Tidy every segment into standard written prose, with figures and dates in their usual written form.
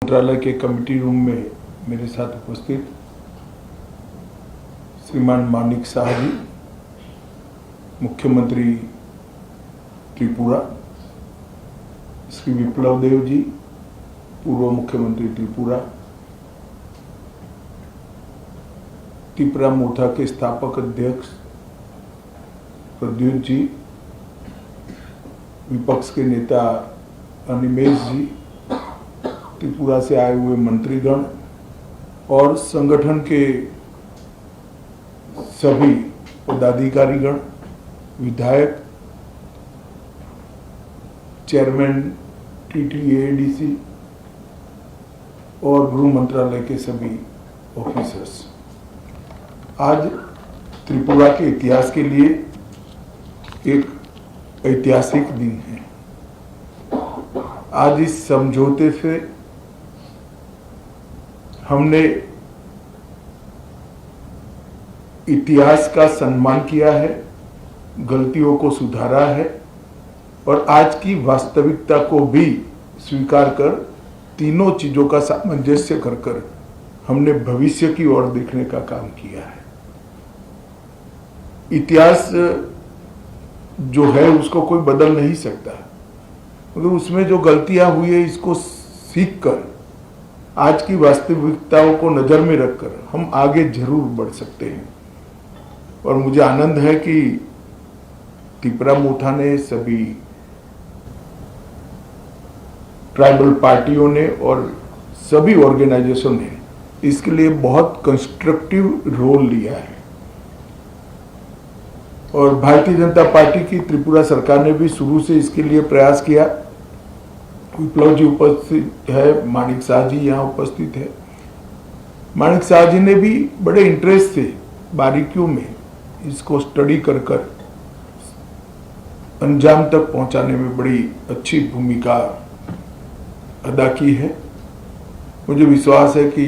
मंत्रालय के committee room में मेरे साथ उपस्थित श्रीमान मानिक शाह जी, मुख्यमंत्री त्रिपुरा, श्री विप्लव देव जी, पूर्व मुख्यमंत्री त्रिपुरा, त्रिपुरा मोर्चा के स्थापक अध्यक्ष प्रद्युत जी, विपक्ष के नेता अनिमेश जी, त्रिपुरा से आए हुए मंत्रीगण और संगठन के सभी पदाधिकारीगण, विधायक, चेयरमैन TTADC और गृह मंत्रालय के सभी ऑफिसर्स। आज त्रिपुरा के इतिहास के लिए एक ऐतिहासिक दिन है। आज इस समझौते से हमने इतिहास का सम्मान किया है, गलतियों को सुधारा है और आज की वास्तविकता को भी स्वीकार कर तीनों चीजों का सामंजस्य कर हमने भविष्य की ओर देखने का काम किया है। इतिहास जो है उसको कोई बदल नहीं सकता, मगर उसमें जो गलतियां हुई है इसको सीखकर आज की वास्तविकताओं को नजर में रखकर हम आगे जरूर बढ़ सकते हैं। और मुझे आनंद है कि त्रिपुरा मोर्चा ने, सभी ट्राइबल पार्टियों ने और सभी ऑर्गेनाइजेशन ने इसके लिए बहुत कंस्ट्रक्टिव रोल लिया है। और भारतीय जनता पार्टी की त्रिपुरा सरकार ने भी शुरू से इसके लिए प्रयास किया। विप्लव जी उपस्थित है, मानिक शाह जी यहाँ उपस्थित है। मानिक शाह जी ने भी बड़े इंटरेस्ट से बारीकियों में इसको स्टडी कर अंजाम तक पहुंचाने में बड़ी अच्छी भूमिका अदा की है। मुझे विश्वास है कि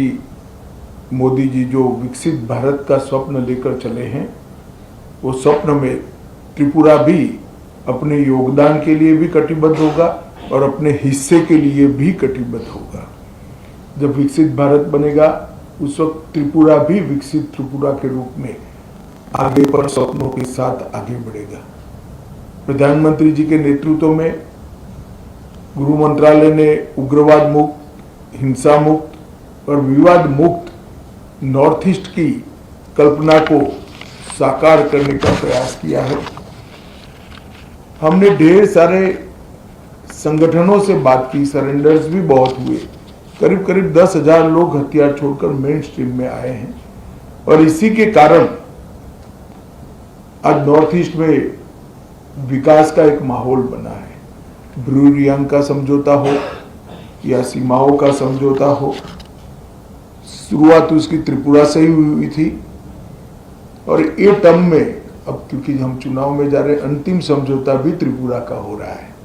मोदी जी जो विकसित भारत का स्वप्न लेकर चले हैं, वो स्वप्न में त्रिपुरा भी अपने योगदान के लिए भी कटिबद्ध होगा और अपने हिस्से के लिए भी कटिबद्ध होगा। जब विकसित भारत बनेगा उस वक्त त्रिपुरा भी विकसित त्रिपुरा के रूप में आगे पर स्वप्नों के साथ आगे बढ़ेगा। प्रधानमंत्री जी के नेतृत्व में गृह मंत्रालय ने उग्रवाद मुक्त, हिंसा मुक्त और विवाद मुक्त नॉर्थ ईस्ट की कल्पना को साकार करने का प्रयास किया है। हमने ढेर सारे संगठनों से बात की, सरेंडर्स भी बहुत हुए। करीब करीब 10,000 लोग हथियार छोड़कर मेन स्ट्रीम में आए हैं और इसी के कारण आज नॉर्थ ईस्ट में विकास का एक माहौल बना है। ब्रू रियांग का समझौता हो या सीमाओं का समझौता हो, शुरुआत उसकी त्रिपुरा से ही हुई थी और ये टर्म में अब क्योंकि हम चुनाव में जा रहे हैं, अंतिम समझौता भी त्रिपुरा का हो रहा है।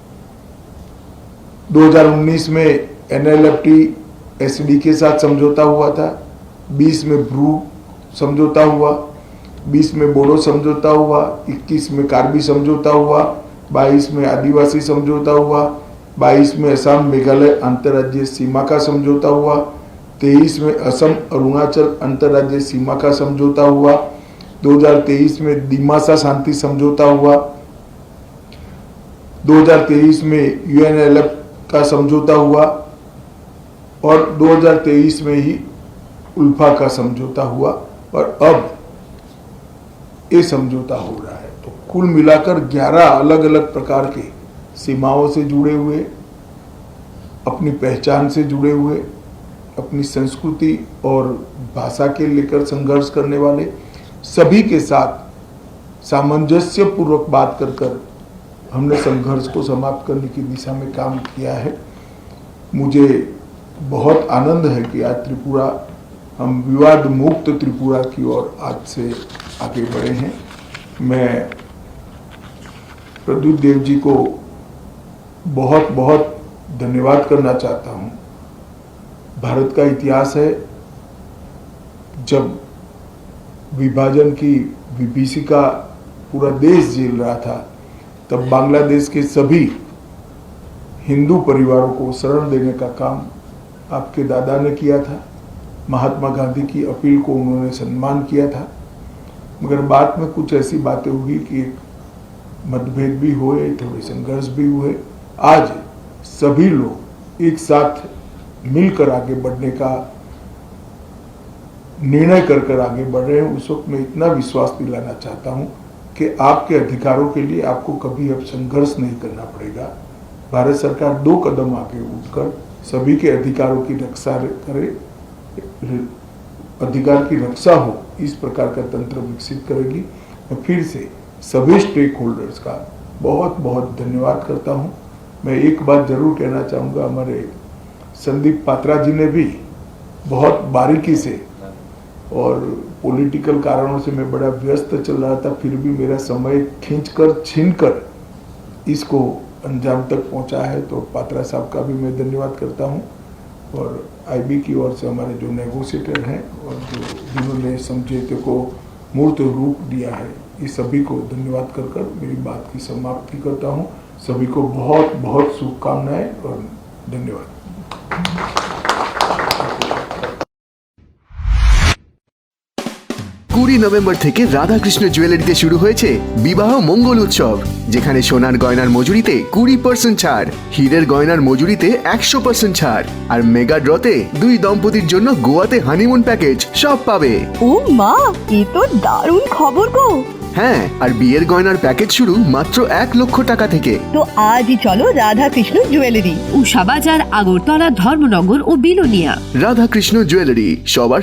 2019 में NLFT SD के साथ समझौता हुआ था, 20 में ब्रू समझौता हुआ, 20 में बोडो समझौता हुआ, 21 में कार्बी समझौता हुआ, 22 में आदिवासी समझौता हुआ, 22 में असम मेघालय अंतर्राज्यीय सीमा का समझौता हुआ, 23 में असम अरुणाचल अंतर्राज्यीय सीमा का समझौता हुआ, 2023 में दिमासा शांति समझौता हुआ, 2023 में UNLF का समझौता हुआ और 2023 में ही उल्फा का समझौता हुआ और अब ये समझौता हो रहा है। तो कुल मिलाकर 11 अलग अलग प्रकार के सीमाओं से जुड़े हुए, अपनी पहचान से जुड़े हुए, अपनी संस्कृति और भाषा के लेकर संघर्ष करने वाले सभी के साथ सामंजस्य पूर्वक बात कर हमने संघर्ष को समाप्त करने की दिशा में काम किया है। मुझे बहुत आनंद है कि आज त्रिपुरा, हम विवाद मुक्त त्रिपुरा की ओर आज से आगे बढ़े हैं। मैं प्रद्युत देव जी को बहुत बहुत धन्यवाद करना चाहता हूं। भारत का इतिहास है, जब विभाजन की विभीषिका पूरा देश झेल रहा था, तब बांग्लादेश के सभी हिंदू परिवारों को शरण देने का काम आपके दादा ने किया था। महात्मा गांधी की अपील को उन्होंने सम्मान किया था, मगर बाद में कुछ ऐसी बातें हुई कि एक मतभेद भी हुए, थोड़े संघर्ष भी हुए। आज सभी लोग एक साथ मिलकर आगे बढ़ने का निर्णय कर आगे बढ़ रहे हैं। उस वक्त मैं इतना विश्वास दिलाना चाहता हूं कि आपके अधिकारों के लिए आपको कभी अब संघर्ष नहीं करना पड़ेगा। भारत सरकार 2 कदम आगे उठकर सभी के अधिकारों की रक्षा करे, अधिकार की रक्षा हो, इस प्रकार का तंत्र विकसित करेगी। मैं फिर से सभी स्टेक होल्डर्स का बहुत बहुत धन्यवाद करता हूं। मैं एक बात जरूर कहना चाहूँगा, हमारे संदीप पात्रा जी ने भी बहुत बारीकी से, और पॉलिटिकल कारणों से मैं बड़ा व्यस्त चल रहा था, फिर भी मेरा समय छीनकर इसको अंजाम तक पहुंचा है, तो पात्रा साहब का भी मैं धन्यवाद करता हूं। और आईबी की ओर से हमारे जो नेगोशिएटर हैं और जिन्होंने समझौते को मूर्त रूप दिया है, ये सभी को धन्यवाद कर मेरी बात की समाप्ति करता हूं। सभी को बहुत बहुत शुभकामनाएं और धन्यवाद। কুড়ি নভেম্বর থেকে রাধাকৃষ্ণ জুয়েলারিতে শুরু হয়েছে বিবাহ মঙ্গল উৎসব, যেখানে সোনার গয়নার মজুরিতে 20% ছাড়, হীরের গয়নার মজুরিতে 100% ছাড়, আর মেগা ড্রতে 2 দম্পতির জন্য গোয়াতে হানিমুন প্যাকেজ সব পাবে। ও মা, এ তো দারুণ খবর গো। হ্যাঁ, আর বিয়ের গয়নার প্যাকেজ শুরু মাত্র 1 লক্ষ টাকা থেকে। তো আজই চলো রাধাকৃষ্ণ জুয়েলারি, উষা বাজার, আগরতলা, ধর্মনগর ও বিলোনিয়া। রাধাকৃষ্ণ জুয়েলারি, সবার